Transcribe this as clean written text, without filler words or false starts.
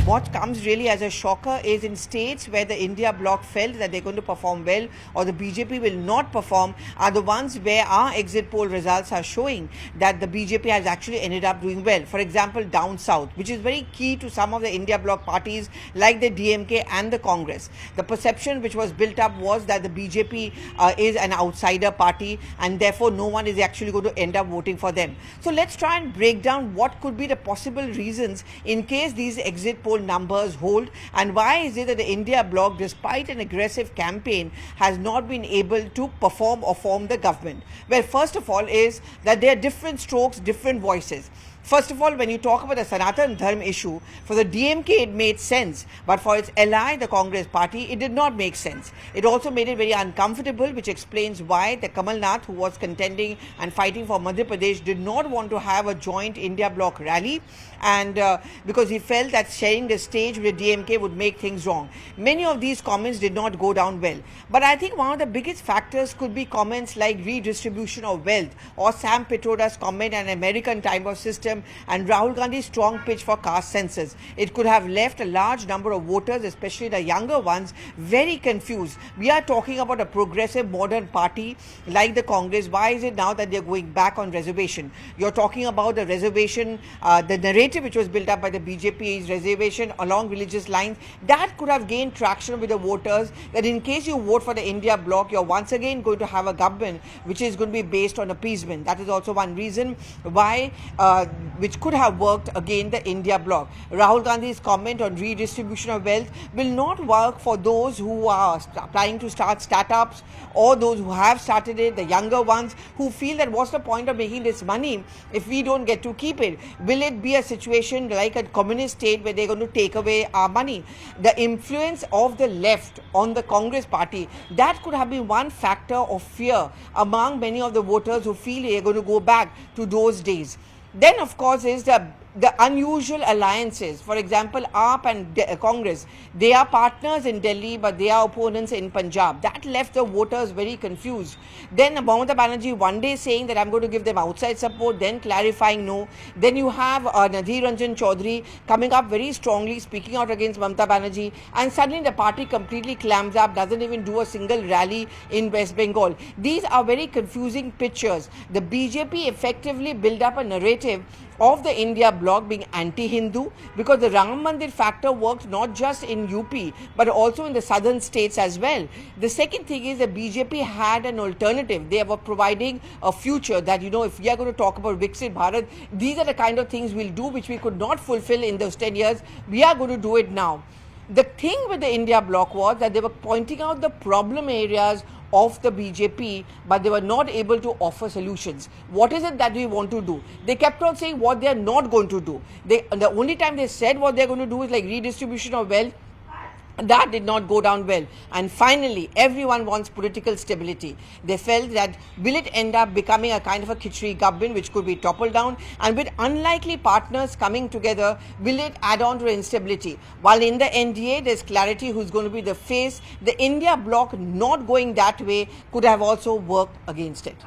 what comes really as a shocker is in states where the India bloc felt that they're going to perform well or the BJP will not perform are the ones where our exit poll results are showing that the BJP has actually ended up doing well. For example, down south, which is very key to some of the India bloc parties like the DMK and the Congress. The perception which was built up was that the BJP is an outsider party and therefore no one is actually going to end up voting for them. So let's try and break down what could be the possible reasons in case these exit poll numbers hold, and why is it that the India bloc, despite an aggressive campaign, has not been able to perform or form the government. Well, first of all is that there are different strokes, different voices. First of all, when you talk about the Sanatan Dharma issue, for the DMK it made sense, but for its ally, the Congress party, it did not make sense. It also made it very uncomfortable, which explains why the Kamal Nath, who was contending and fighting for Madhya Pradesh, did not want to have a joint India bloc rally, and because he felt that sharing the stage with the DMK would make things wrong. Many of these comments did not go down well. But I think one of the biggest factors could be comments like redistribution of wealth, or Sam Pitroda's comment on an American type of system, and Rahul Gandhi's strong pitch for caste census. It could have left a large number of voters, especially the younger ones, very confused. We are talking about a progressive modern party like the Congress. Why is it now that they're going back on reservation? You're talking about the reservation, the narrative which was built up by the BJP's reservation along religious lines, that could have gained traction with the voters, that in case you vote for the India bloc, you're once again going to have a government which is going to be based on appeasement. That is also one reason why which could have worked against the India bloc. Rahul Gandhi's comment on redistribution of wealth will not work for those who are trying to start startups or those who have started it, the younger ones who feel that what's the point of making this money if we don't get to keep it? Will it be a situation like a communist state where they're going to take away our money? The influence of the left on the Congress party, that could have been one factor of fear among many of the voters who feel they're going to go back to those days. Then, of course, is the unusual alliances. For example, AAP and Congress, they are partners in Delhi, but they are opponents in Punjab. That left the voters very confused. Then Mamata Banerjee one day saying that I'm going to give them outside support, then clarifying no. Then you have Nadhir Ranjan Chaudhary coming up very strongly, speaking out against Mamata Banerjee, and suddenly the party completely clams up, doesn't even do a single rally in West Bengal. These are very confusing pictures. The BJP effectively built up a narrative of the India bloc being anti-Hindu, because the Ram Mandir factor worked not just in UP but also in the southern states as well. The second thing is the BJP had an alternative. They were providing a future that, if we are going to talk about Viksit Bharat, these are the kind of things we'll do which we could not fulfill in those 10 years. We are going to do it now. The thing with the India bloc was that they were pointing out the problem areas of the BJP, but they were not able to offer solutions. What is it that we want to do? They kept on saying what they are not going to do. The only time they said what they are going to do is like redistribution of wealth. That did not go down well. And finally, everyone wants political stability. They felt that will it end up becoming a kind of a Khichdi government which could be toppled down, and with unlikely partners coming together, will it add on to instability? While in the NDA there's clarity who's going to be the face, the India bloc not going that way could have also worked against it.